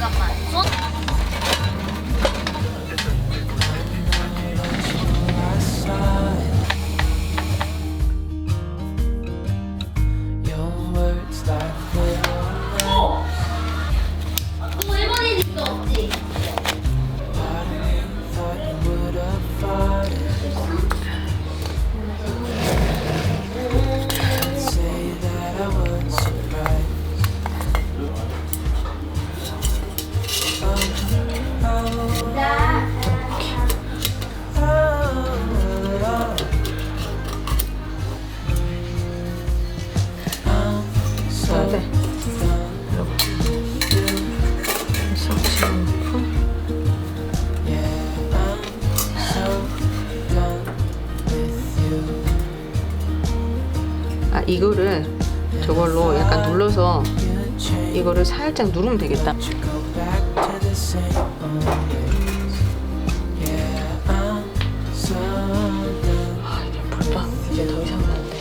잠깐만. 또 일본인 있어 없지? 아, 이거를 저걸로 약간 눌러서 이거를 살짝 누르면 되겠다. 아, 이제 불봐. 이제 더 이상은 안 돼.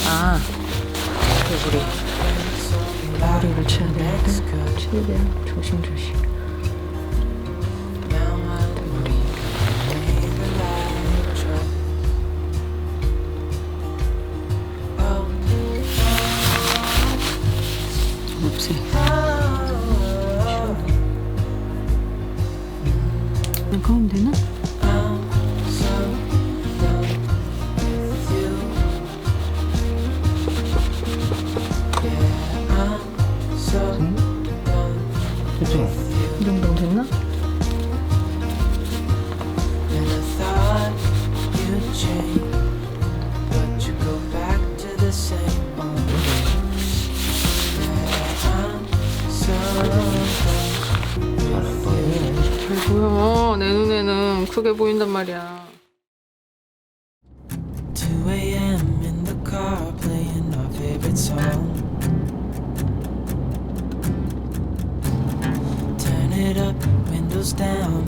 아, 머리를 쳐야 되는데 최대한 조심조심. 없애. 이렇게 하면 되나? 이 정도면 됐나? 뭐야, 내 눈에는 크게 보인단 말이야. 2 a.m. in the car playing our favorite song. Turn it up, windows down,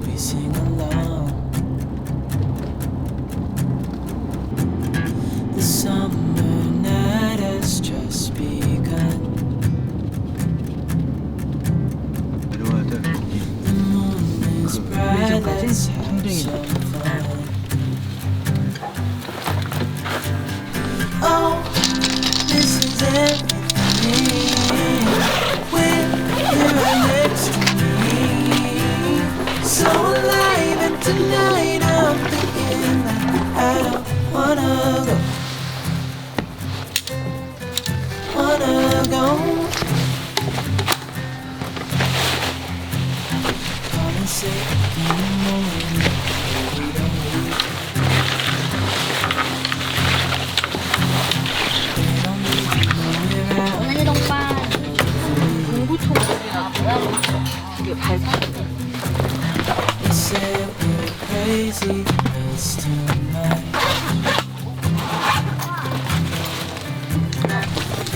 we sing along. The summer night has just begun. The moon is bright, let's have some fun. Oh, this is everything. When you're right next to me, so alive, and tonight I'm thinking that I don't wanna go. Call and say in the morning we don't leave. 오늘 동반 공구총이나 뭐야? 이게 발사. They said we're crazy, it's tonight.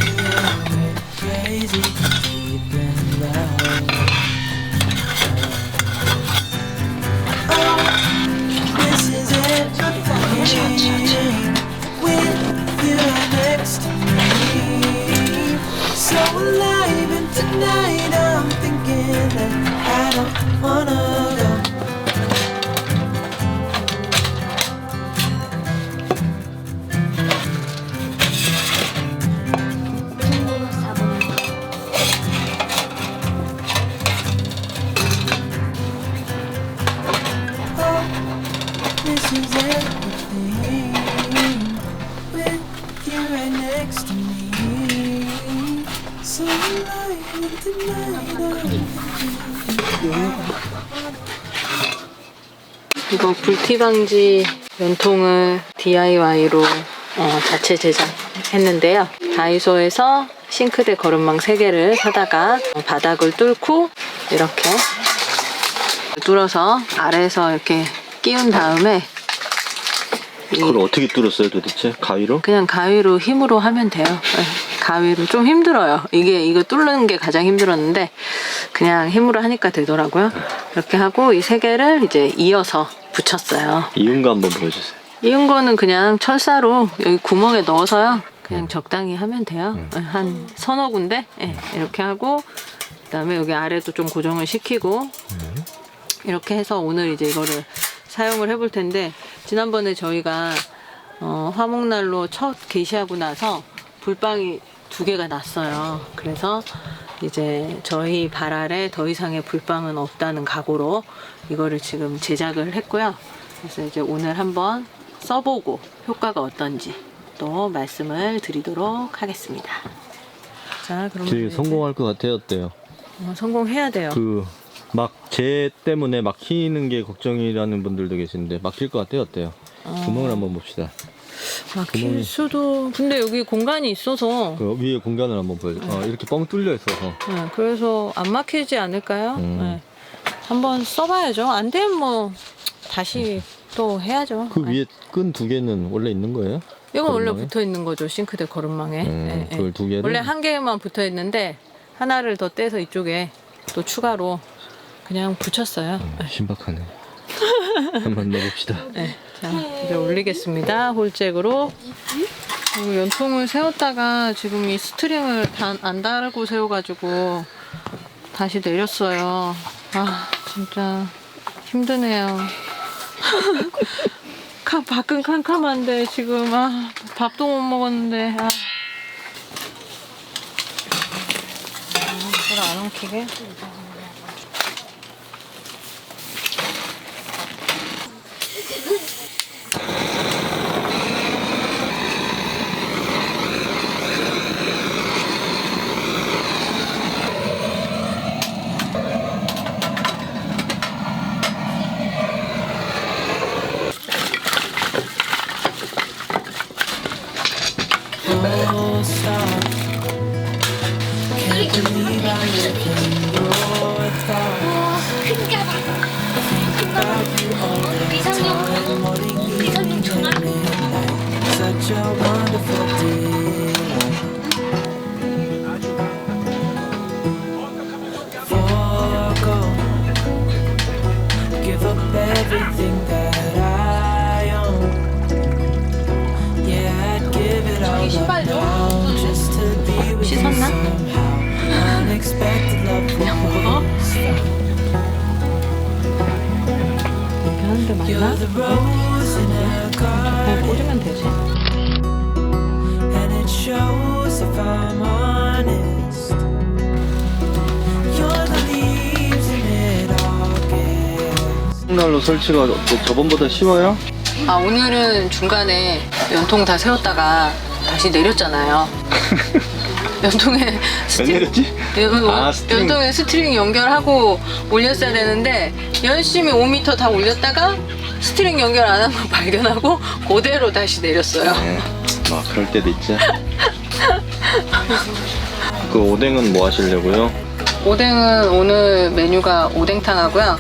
Yeah, we're crazy, deep in love. Oh, this is everything. With you right next to me, so alive, and tonight I'm thinking that I don't wanna go. This is everything. With you right next to me, so alive tonight. 이거 불티 방지 면통을 DIY로 자체 제작했는데요. 다이소에서 싱크대 거름망 3개를 사다가 바닥을 뚫고 이렇게 뚫어서 아래에서 이렇게 끼운 다음에 그걸 어떻게 뚫었어요 도대체? 가위로? 그냥 가위로 힘으로 하면 돼요. 네. 가위로 좀 힘들어요. 이거 뚫는 게 가장 힘들었는데 그냥 힘으로 하니까 되더라고요. 이렇게 하고 이 세 개를 이제 이어서 붙였어요. 이은 거 한번 보여주세요. 이은 거는 그냥 철사로 여기 구멍에 넣어서요. 그냥 적당히 하면 돼요. 한 서너 군데 이렇게 하고 그다음에 여기 아래도 좀 고정을 시키고 이렇게 해서 오늘 이제 이거를 사용을 해볼 텐데 지난번에 저희가 화목난로 첫 게시하고 나서 불빵이 2개가 났어요. 그래서 이제 저희 발 아래 더 이상의 불빵은 없다는 각오로 이거를 지금 제작을 했고요. 그래서 이제 오늘 한번 써보고 효과가 어떤지 또 말씀을 드리도록 하겠습니다. 자, 그럼 되게 성공할 것 같아요. 어때요? 성공해야 돼요. 막 재 때문에 막히는 게 걱정이라는 분들도 계신데 막힐 것 같아요. 어때요? 구멍을 한번 봅시다. 막힐 수도. 근데 여기 공간이 있어서 그 위에 공간을 한번 보여줘. 이렇게 뻥 뚫려 있어서. 그래서 안 막히지 않을까요? 한번 써봐야죠. 안 되면 뭐 다시 또 해야죠. 그 위에 끈 2개는 원래 있는 거예요? 이건 원래 거름망에? 붙어 있는 거죠. 싱크대 거름망에. 그걸 2개를? 원래 1개만 붙어 있는데 하나를 더 떼서 이쪽에 또 추가로 그냥 붙였어요. 신박하네. 한번 넣어봅시다. 자, 이제 올리겠습니다. 홀잭으로. 연통을 세웠다가 지금 이 스트링을 안 달고 세워가지고 다시 내렸어요. 아, 진짜 힘드네요. 밖은 캄캄한데 지금 밥도 못 먹었는데 이걸 안 엉키게. 비상용 전화. Such a wonderful day. Forgo, give up everything that I own. Yeah, I'd give it all up now just to be with you somehow. Unexpected love was found. 이렇게 하는데 You're 맞나? the rose in a 그냥 garden. 꽂으면 되지. And it shows if I'm honest. You're the leaves in mid-August. 난로 설치가 저번보다 쉬워요? 오늘은 중간에 연통 다 세웠다가 다시 내렸잖아요. 연통에 내렸지? 스트링. 연통에 스트링 연결하고 올렸어야 되는데 열심히 5m 다 올렸다가 스트링 연결 안 한 거 발견하고 그대로 다시 내렸어요. 그럴 때도 있지. 그 오뎅은 뭐 하시려고요? 오뎅은 오늘 메뉴가 오뎅탕 하고요.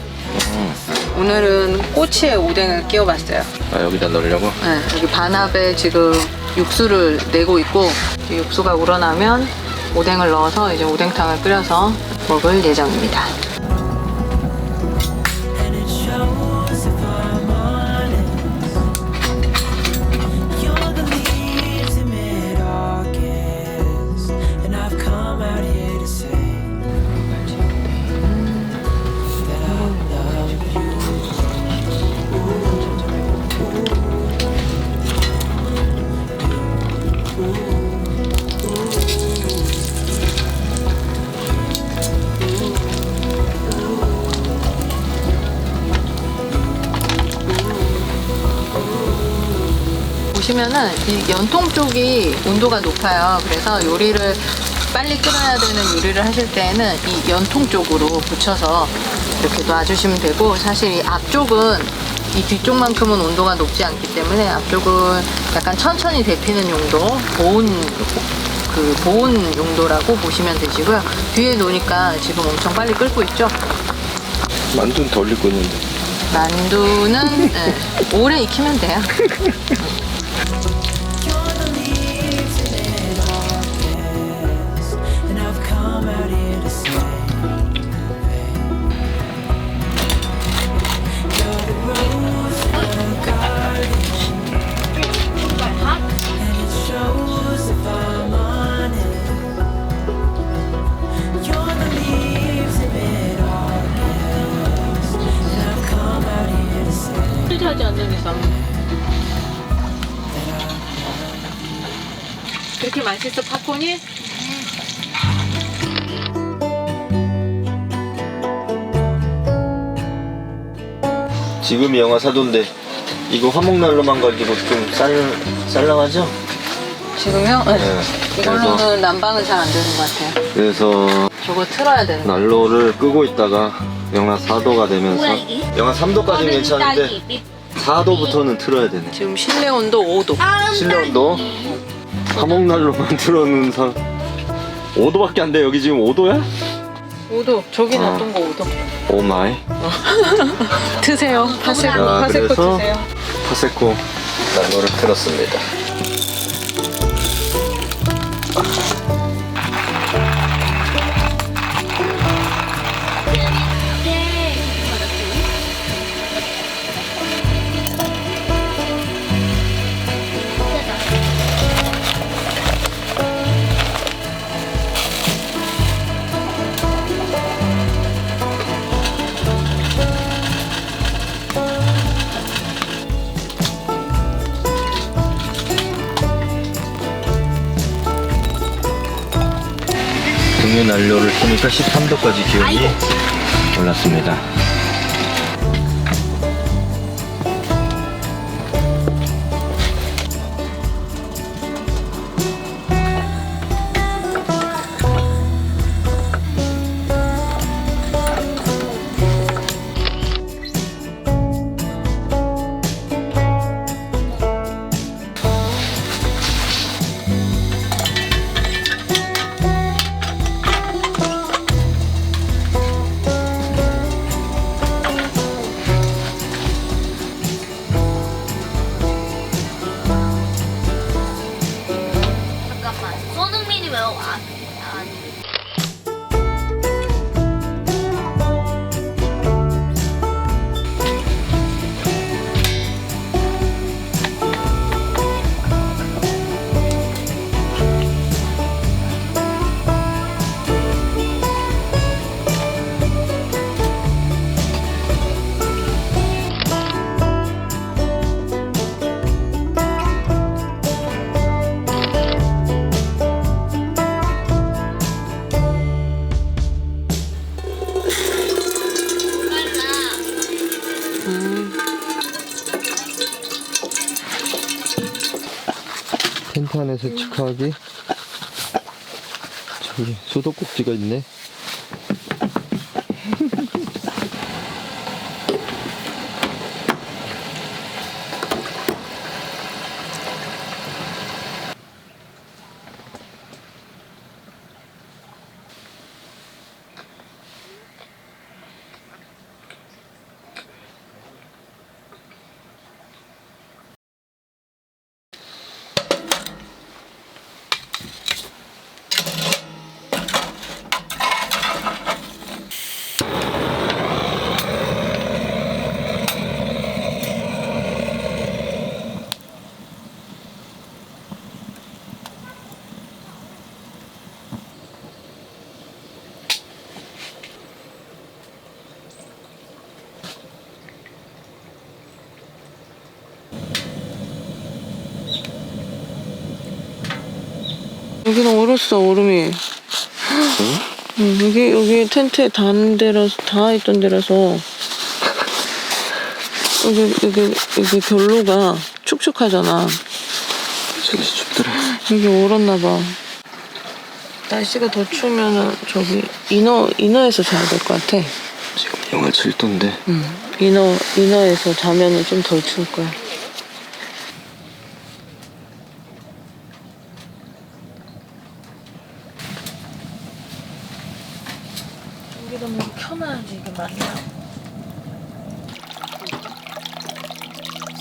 오늘은 꼬치에 오뎅을 끼워봤어요. 여기다 넣으려고? 네, 여기 반합에 지금 육수를 내고 있고 이제 육수가 우러나면 오뎅을 넣어서 이제 오뎅탕을 끓여서 먹을 예정입니다. And it shows if I'm honest. You're the leaves in mid-August. And I've come out here to say that I love you. 보시면은 이 연통 쪽이 온도가 높아요. 그래서 요리를 빨리 끓여야 되는 요리를 하실 때는 이 연통 쪽으로 붙여서 이렇게 놔주시면 되고, 사실 이 앞쪽은 이 뒤쪽만큼은 온도가 높지 않기 때문에 앞쪽은 약간 천천히 데피는 용도, 보온 용도라고 보시면 되시고요. 뒤에 놓으니까 지금 엄청 빨리 끓고 있죠. 만두는 더 올리고 있는데. 만두는 오래 익히면 돼요. You're the leaves in mid-August. 이렇게 맛있어 팝콘이? 지금이 영하 4도인데 이거 화목난로만 가지고 좀 쌀랑하죠? 지금요? 네. 네. 이걸로는 난방은 잘 안 되는 것 같아요. 그래서 저거 틀어야 되는 거. 난로를 끄고 있다가 영하 4도가 되면서 뭐야, 이게? 영하 3도까지는 괜찮은데 4도부터는 틀어야 되네. 지금 실내 온도 5도. 실내 온도 화목난로만 틀어놓은 사 5도밖에 안 돼. 여기 지금 5도야? 5도. 저기 놔둔 거 5도. 오 마이. 드세요. 파세코, 자, 파세코 그래서 드세요. 파세코 난로를 틀었습니다. 등유 난로를 켜니까 13도까지 기온이 올랐습니다. 잠깐만. 손흥민이 왜 와? 텐트 안에서 체크하기. 저기 수도꼭지가 있네. 여기는 얼었어, 얼음이. 여기 텐트에 닿은 데라서, 닿아있던 데라서. 여기 별로가 축축하잖아. 저기 춥더라. 여기 얼었나봐. 날씨가 더 추우면은 저기 이너에서 자야 될 것 같아. 지금 영하 7도인데. 이너에서 자면은 좀 덜 추울 거야. 전기등록 켜놔야지 이게 맞나?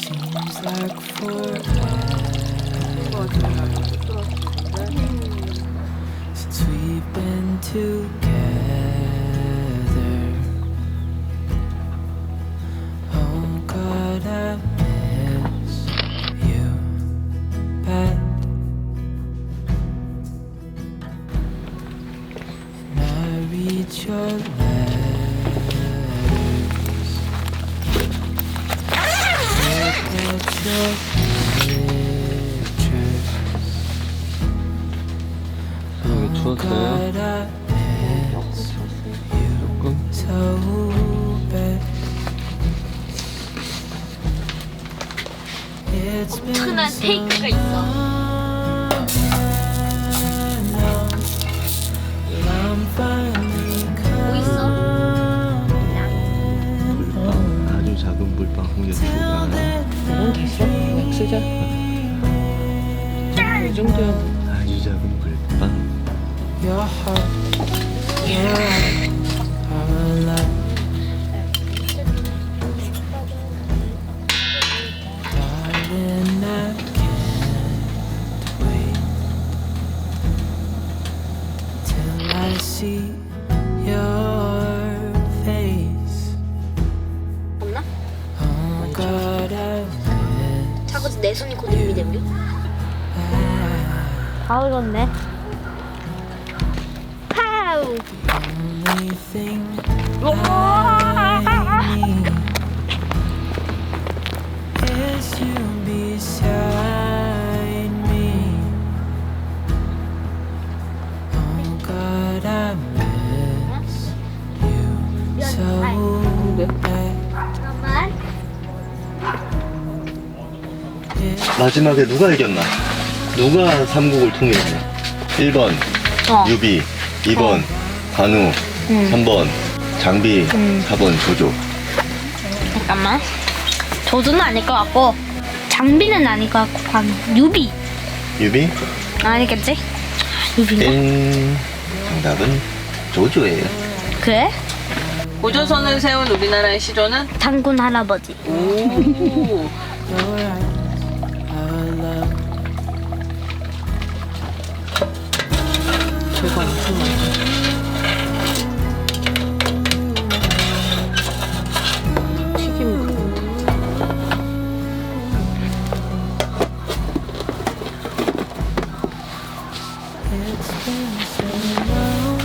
Seems like forever since we've been together. Oh God, I miss you bad. And I read your letters. Look at your pictures. 테이크가 있어. 뭐 있어? 물방, 아주 작은 물방 홍련주가 이건 됐어. 그냥 쓰자. 이 정도야. 아주 작은 물방. Your heart, our love. Darling, I can't wait till I see your face. 없나? Oh God, I 자꾸 내 손이 곧 준비되면. 다 익었네. 파우. only thing I need is you beside me. Oh God, I miss you so bad. 잠깐만. 마지막에 누가 이겼나? 누가 삼국을 통일했나? 1번 유비, 2번 관우, 3번 장비, 4번 조조. 잠깐만. 조조는 아닐 것 같고 장비는 아닐 것 같고 유비 유비? 아니겠지? 유비인가? 정답은 조조예요. 그래? 고조선을 세운 우리나라의 시조는? 장군 할아버지. 오. Your eyes, our love. 제가 엄청 많아. 튀김 같은데. It's been so long.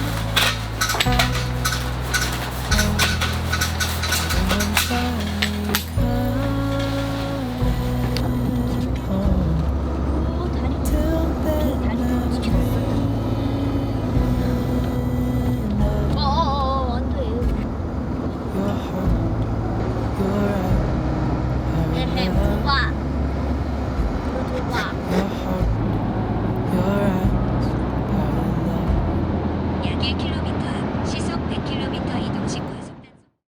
I'm finally coming home. Till then, 안 돼. your heart, your eyes, 해 봐봐. 봐봐. your heart, your eyes, our love. 1kg